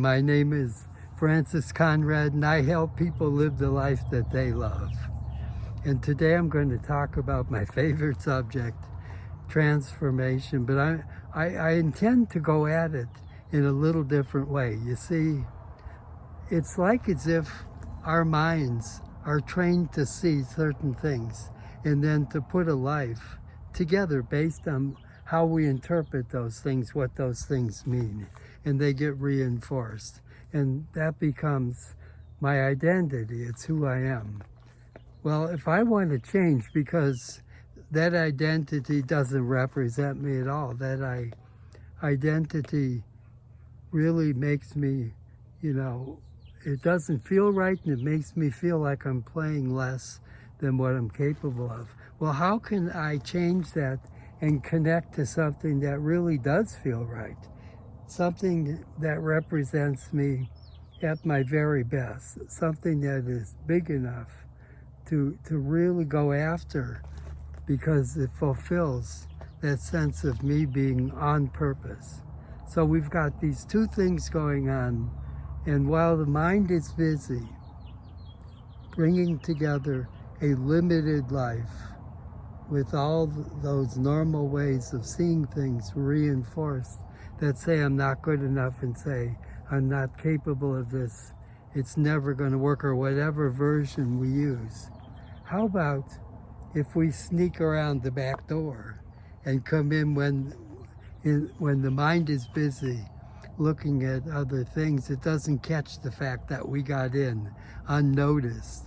My name is Francis Conrad, and I help people live the life that they love. And today I'm going to talk about my favorite subject, transformation, but I intend to go at it in a little different way. You see, it's like as if our minds are trained to see certain things and then to put a life together based on how we interpret those things, what those things mean, and they get reinforced. And that becomes my identity. It's who I am. Well, if I want to change because that identity doesn't represent me at all, that identity really makes me, it doesn't feel right, and it makes me feel like I'm playing less than what I'm capable of. Well, how can I change that and connect to something that really does feel right? Something that represents me at my very best, something that is big enough to really go after because it fulfills that sense of me being on purpose. So we've got these two things going on, and while the mind is busy bringing together a limited life with all those normal ways of seeing things reinforced that say I'm not good enough and say I'm not capable of this, it's never going to work, or whatever version we use. How about if we sneak around the back door and come in when the mind is busy looking at other things? It doesn't catch the fact that we got in unnoticed.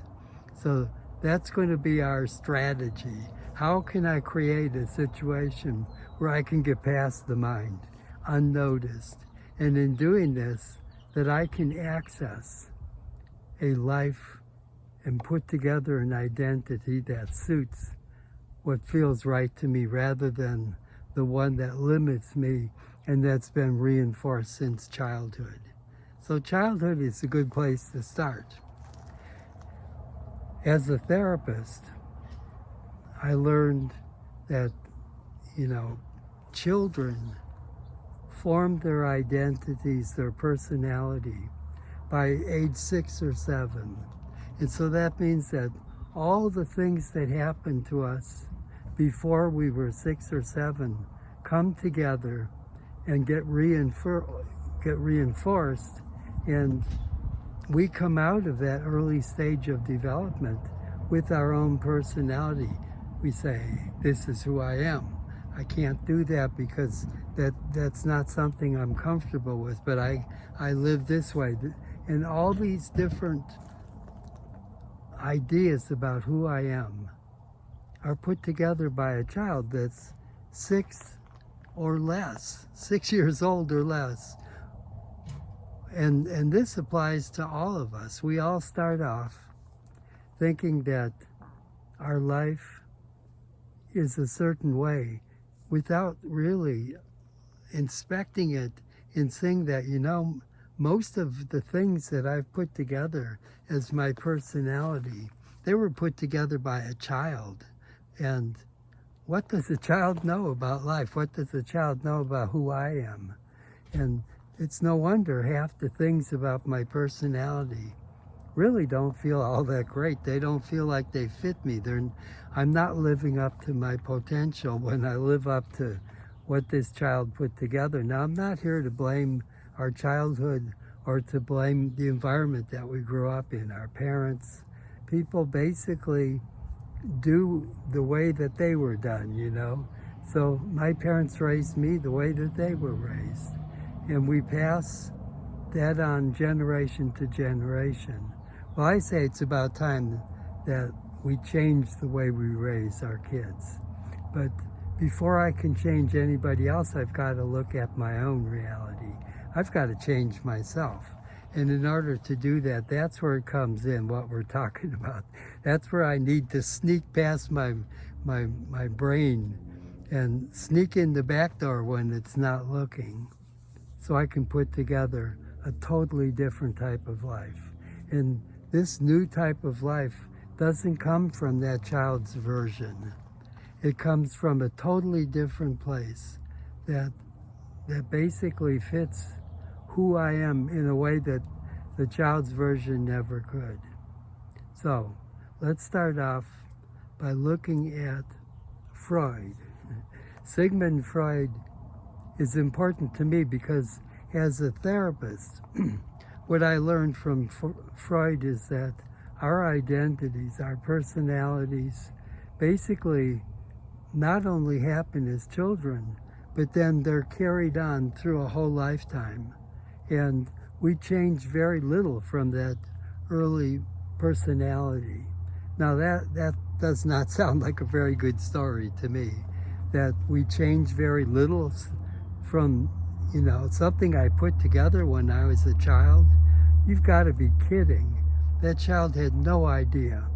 So that's going to be our strategy. How can I create a situation where I can get past the mind unnoticed, and in doing this, that I can access a life and put together an identity that suits what feels right to me rather than the one that limits me and that's been reinforced since childhood. So childhood is a good place to start. As a therapist, I learned that, children form their identities, their personality, by age 6 or 7. And so that means that all the things that happened to us before we were 6 or 7 come together and get reinforced, and we come out of that early stage of development with our own personality. We say, this is who I am. I can't do that because that's not something I'm comfortable with, but I live this way. And all these different ideas about who I am are put together by a child that's 6 or less, 6 years old or less. And this applies to all of us. We all start off thinking that our life is a certain way without really inspecting it and seeing that, most of the things that I've put together as my personality, they were put together by a child. And what does a child know about life? What does a child know about who I am? And it's no wonder half the things about my personality really don't feel all that great. They don't feel like they fit me. I'm not living up to my potential when I live up to what this child put together. Now, I'm not here to blame our childhood or to blame the environment that we grew up in, our parents. People basically do the way that they were done, So my parents raised me the way that they were raised. And we pass that on generation to generation. Well, I say it's about time that we change the way we raise our kids. But before I can change anybody else, I've got to look at my own reality. I've got to change myself. And in order to do that, that's where it comes in, what we're talking about. That's where I need to sneak past my brain and sneak in the back door when it's not looking, so I can put together a totally different type of life. And this new type of life doesn't come from that child's version. It comes from a totally different place that basically fits who I am in a way that the child's version never could. So let's start off by looking at Freud. Sigmund Freud is important to me because as a therapist, what I learned from Freud is that our identities, our personalities, basically not only happen as children, but then they're carried on through a whole lifetime. And we change very little from that early personality. Now that does not sound like a very good story to me, that we change very little from, something I put together when I was a child. You've got to be kidding. That child had no idea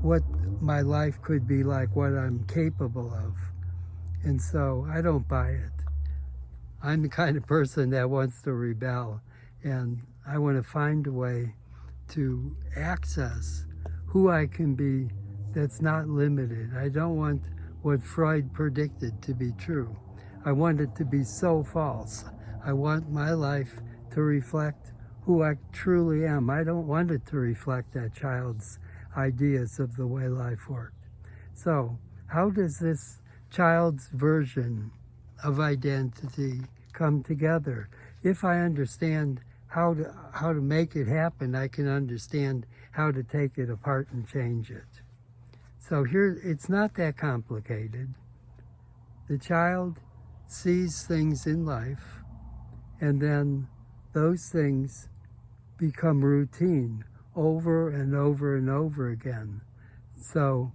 what my life could be like, what I'm capable of. And so I don't buy it. I'm the kind of person that wants to rebel, and I want to find a way to access who I can be that's not limited. I don't want what Freud predicted to be true. I want it to be so false. I want my life to reflect who I truly am. I don't want it to reflect that child's ideas of the way life worked. So how does this child's version of identity come together? If I understand how to make it happen, I can understand how to take it apart and change it. So here, it's not that complicated. The child sees things in life, and then those things become routine over and over and over again. So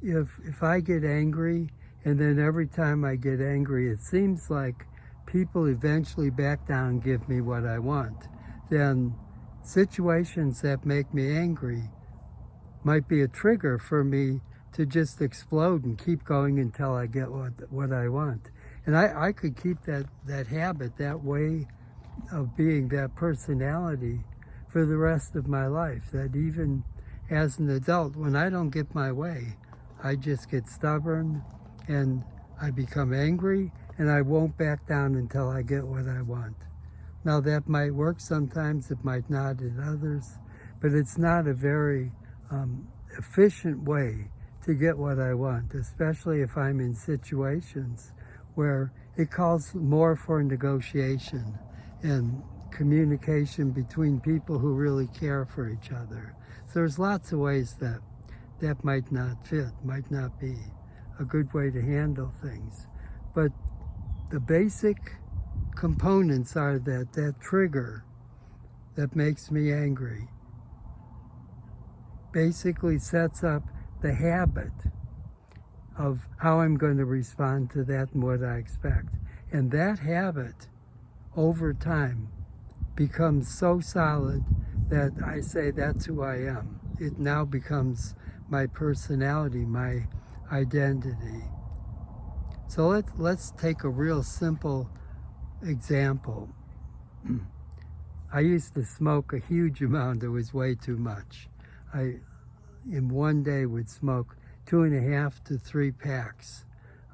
if I get angry, and then every time I get angry, it seems like people eventually back down and give me what I want, then situations that make me angry might be a trigger for me to just explode and keep going until I get what I want. And I could keep that habit, that way of being, that personality for the rest of my life. That even as an adult, when I don't get my way, I just get stubborn and I become angry, and I won't back down until I get what I want. Now that might work sometimes, it might not in others, but it's not a very efficient way to get what I want, especially if I'm in situations where it calls more for negotiation and communication between people who really care for each other. So there's lots of ways that might not fit, might not be a good way to handle things. But the basic components are that trigger that makes me angry basically sets up the habit of how I'm going to respond to that and what I expect. And that habit, over time, becomes so solid that I say that's who I am. It now becomes my personality, my identity. So let's take a real simple example. I used to smoke a huge amount. It was way too much. I, in one day, would smoke 2.5 to 3 packs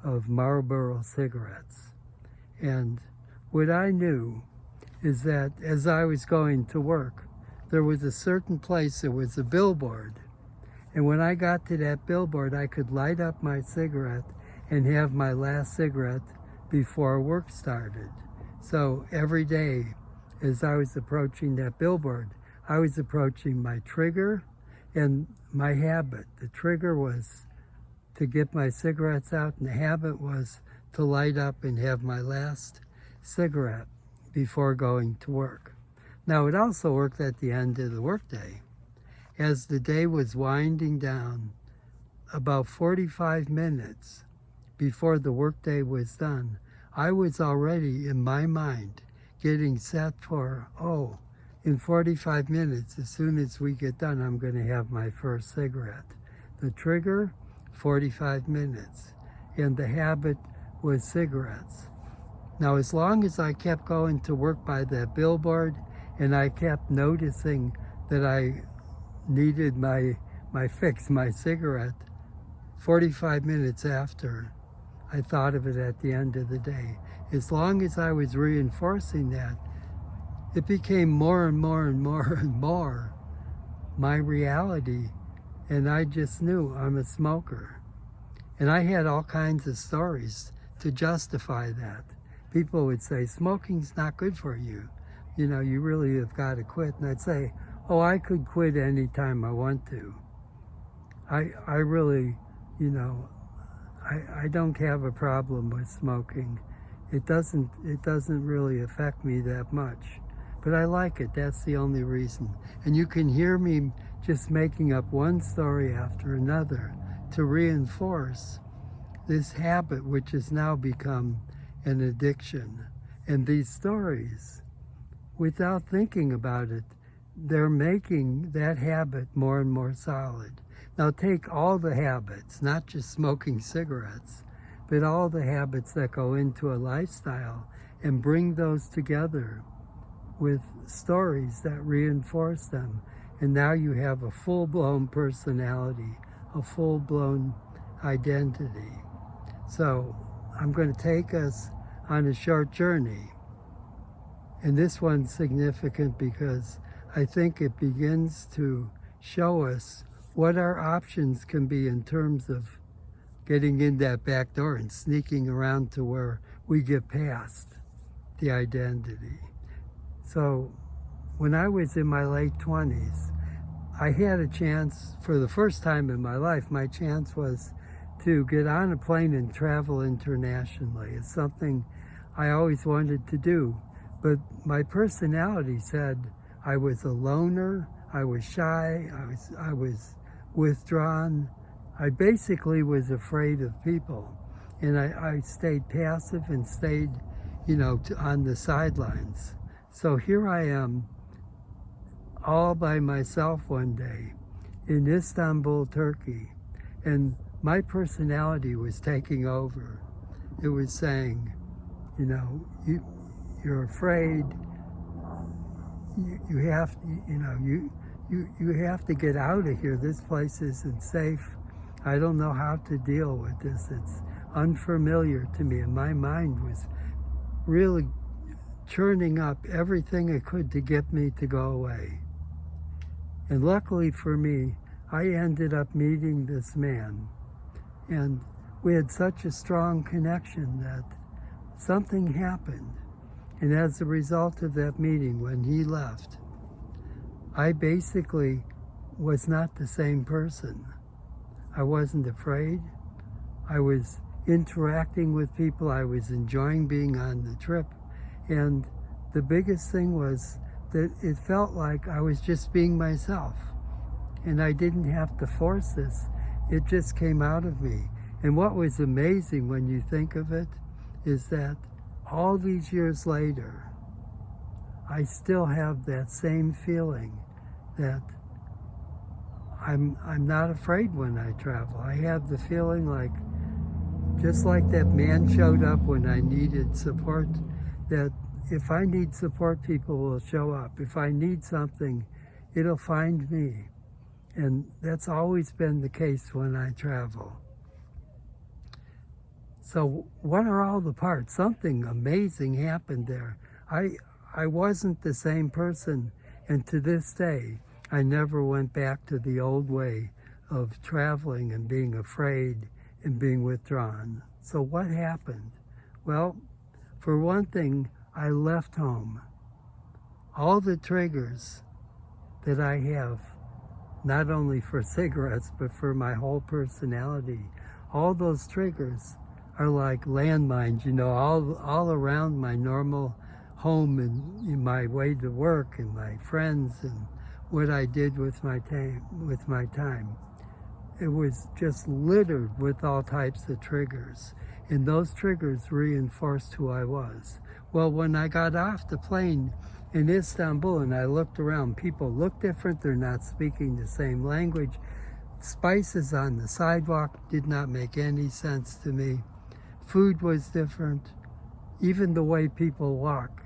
of Marlboro cigarettes. And what I knew is that as I was going to work, there was a certain place, there was a billboard. And when I got to that billboard, I could light up my cigarette and have my last cigarette before work started. So every day, as I was approaching that billboard, I was approaching my trigger and my habit. The trigger was to get my cigarettes out, and the habit was to light up and have my last cigarette before going to work. Now, it also worked at the end of the workday. As the day was winding down, about 45 minutes before the workday was done, I was already in my mind getting set for, in 45 minutes, as soon as we get done, I'm going to have my first cigarette. The trigger, 45 minutes, and the habit was cigarettes. Now, as long as I kept going to work by that billboard and I kept noticing that I needed my fix, my cigarette, 45 minutes after, I thought of it at the end of the day. As long as I was reinforcing that, it became more and more and more and more my reality. And I just knew I'm a smoker. And I had all kinds of stories to justify that. People would say, smoking's not good for you. You know, you really have got to quit. And I'd say, oh, I could quit anytime I want to. I really, you know, I don't have a problem with smoking. It doesn't really affect me that much. But I like it, that's the only reason. And you can hear me just making up one story after another to reinforce this habit, which has now become an addiction. And these stories, without thinking about it, they're making that habit more and more solid. Now take all the habits, not just smoking cigarettes, but all the habits that go into a lifestyle and bring those together with stories that reinforce them. And now you have a full-blown personality, a full-blown identity. So I'm going to take us on a short journey. And this one's significant because I think it begins to show us what our options can be in terms of getting in that back door and sneaking around to where we get past the identity. So when I was in my late 20s, I had a chance, for the first time in my life, my chance was to get on a plane and travel internationally. It's something I always wanted to do, but my personality said I was a loner, I was shy, I was withdrawn. I basically was afraid of people, and I stayed passive and stayed, you know, on the sidelines. So here I am, all by myself one day in Istanbul, Turkey, and my personality was taking over. It was saying, you know, you're afraid. You have to, you know, you have to get out of here. This place isn't safe. I don't know how to deal with this. It's unfamiliar to me, and my mind was really churning up everything it could to get me to go away. And luckily for me, I ended up meeting this man, and we had such a strong connection that something happened. And as a result of that meeting, when he left, I basically was not the same person. I wasn't afraid. I was interacting with people. I was enjoying being on the trip. And the biggest thing was that it felt like I was just being myself. And I didn't have to force this. It just came out of me. And what was amazing when you think of it is that all these years later, I still have that same feeling that I'm not afraid when I travel. I have the feeling like, just like that man showed up when I needed support, that if I need support, people will show up. If I need something, it'll find me. And that's always been the case when I travel. So what are all the parts? Something amazing happened there. I wasn't the same person, and to this day, I never went back to the old way of traveling and being afraid and being withdrawn. So what happened? Well, for one thing, I left home. All the triggers that I have, not only for cigarettes, but for my whole personality, all those triggers are like landmines, you know, all around my normal home and in my way to work and my friends and what I did with my time. It was just littered with all types of triggers, and those triggers reinforced who I was. Well, when I got off the plane in Istanbul and I looked around, people look different, they're not speaking the same language. Spices on the sidewalk did not make any sense to me. Food was different. Even the way people walk,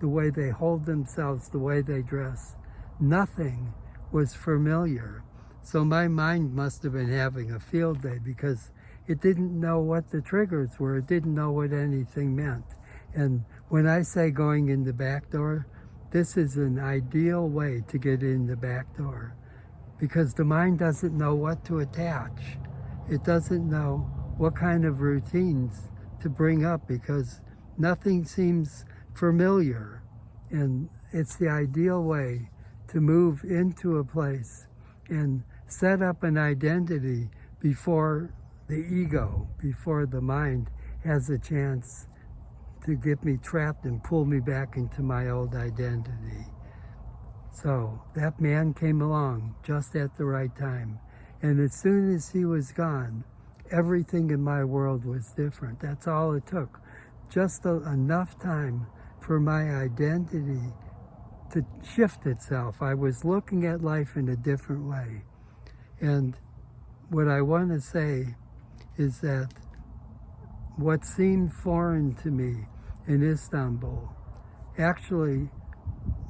the way they hold themselves, the way they dress, nothing was familiar. So my mind must have been having a field day because it didn't know what the triggers were. It didn't know what anything meant. And when I say going in the back door, this is an ideal way to get in the back door, because the mind doesn't know what to attach. It doesn't know what kind of routines to bring up, because nothing seems familiar. And it's the ideal way to move into a place and set up an identity before the ego, before the mind has a chance to get me trapped and pull me back into my old identity. So that man came along just at the right time. And as soon as he was gone, everything in my world was different. That's all it took. Just enough time for my identity to shift itself. I was looking at life in a different way. And what I want to say is that what seemed foreign to me in Istanbul actually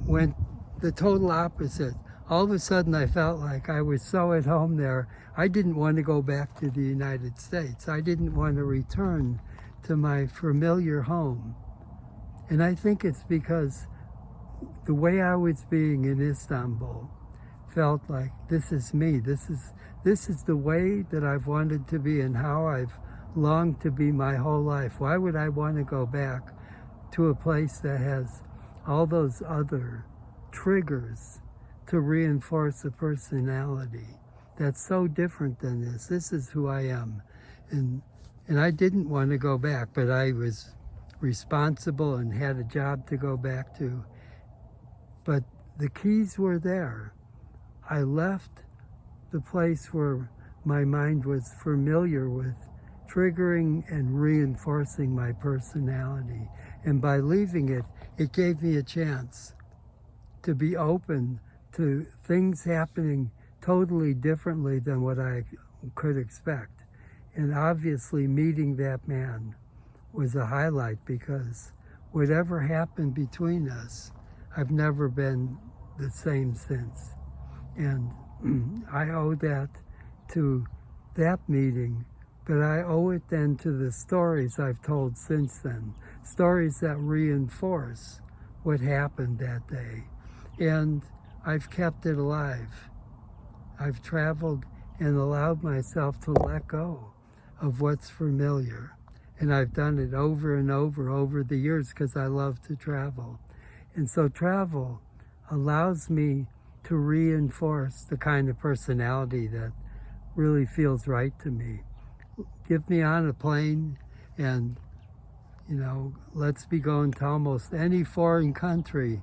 went the total opposite. All of a sudden I felt like I was so at home there, I didn't want to go back to the United States. I didn't want to return to my familiar home. And I think it's because the way I was being in Istanbul felt like, this is me. This is the way that I've wanted to be and how I've longed to be my whole life. Why would I want to go back to a place that has all those other triggers to reinforce a personality that's so different than this? This is who I am. And I didn't want to go back, but I was responsible and had a job to go back to. But the keys were there. I left the place where my mind was familiar with triggering and reinforcing my personality. And by leaving it, it gave me a chance to be open to things happening totally differently than what I could expect. And obviously meeting that man was a highlight, because whatever happened between us, I've never been the same since. And I owe that to that meeting, but I owe it then to the stories I've told since then, stories that reinforce what happened that day. And I've kept it alive. I've traveled and allowed myself to let go of what's familiar. And I've done it over and over the years, because I love to travel. And so travel allows me to reinforce the kind of personality that really feels right to me. Get me on a plane and, let's be going to almost any foreign country.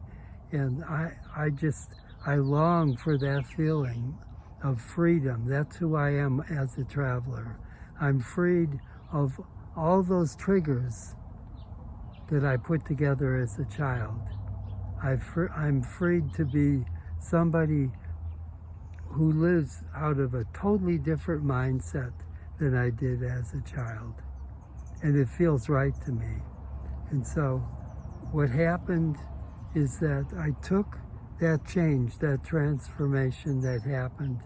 And I long for that feeling of freedom. That's who I am as a traveler. I'm freed of all those triggers that I put together as a child. I'm freed to be somebody who lives out of a totally different mindset than I did as a child. And it feels right to me. And so what happened is that I took that change, that transformation that happened,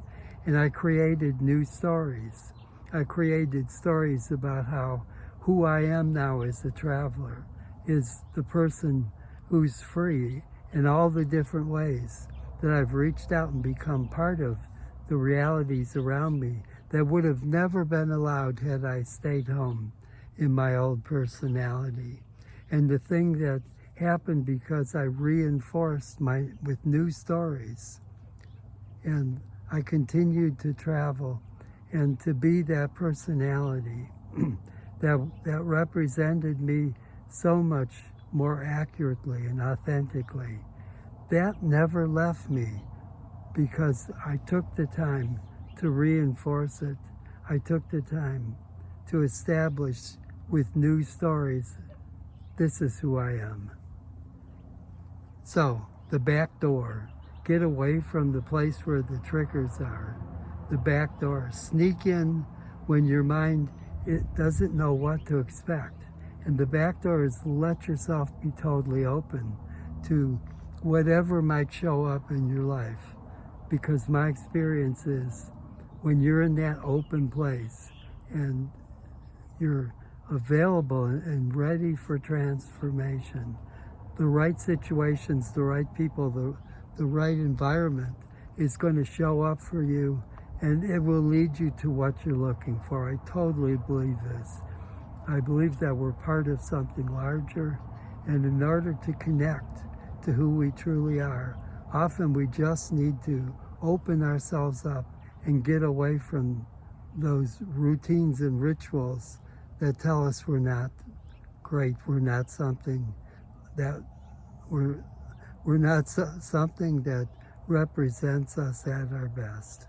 and I created new stories. I created stories about how who I am now as a traveler is the person who's free in all the different ways that I've reached out and become part of the realities around me that would have never been allowed had I stayed home in my old personality. And the thing that happened because I reinforced with new stories, and I continued to travel and to be that personality that represented me so much more accurately and authentically. That never left me, because I took the time to reinforce it. I took the time to establish with new stories, this is who I am. So, the back door. Get away from the place where the triggers are. The back door. Sneak in when your mind doesn't know what to expect. And the back door is let yourself be totally open to whatever might show up in your life. Because my experience is, when you're in that open place and you're available and ready for transformation, the right situations, the right people, the right environment is going to show up for you, and it will lead you to what you're looking for. I totally believe this. I believe that we're part of something larger, and in order to connect to who we truly are, often we just need to open ourselves up and get away from those routines and rituals that tell us we're not great, we're not something that we're not something that represents us at our best.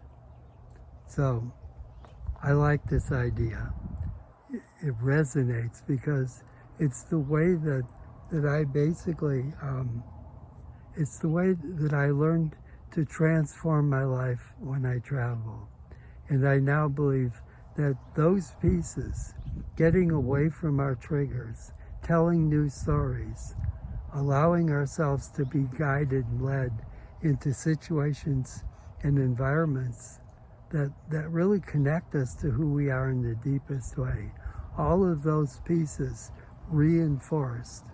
So I like this idea. It resonates because it's the way that I basically, it's the way that I learned to transform my life when I travel. And I now believe that those pieces, getting away from our triggers, telling new stories, allowing ourselves to be guided and led into situations and environments that really connect us to who we are in the deepest way. All of those pieces reinforced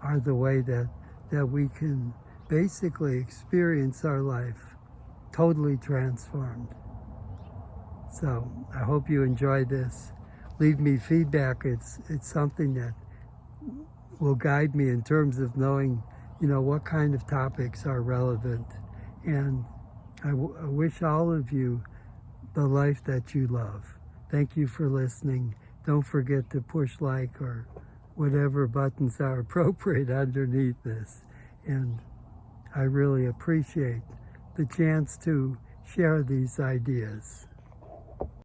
are the way that we can basically experience our life totally transformed. So I hope you enjoy this. Leave me feedback. It's something that will guide me in terms of knowing, what kind of topics are relevant. And I wish all of you the life that you love. Thank you for listening. Don't forget to push like or whatever buttons are appropriate underneath this. And I really appreciate the chance to share these ideas.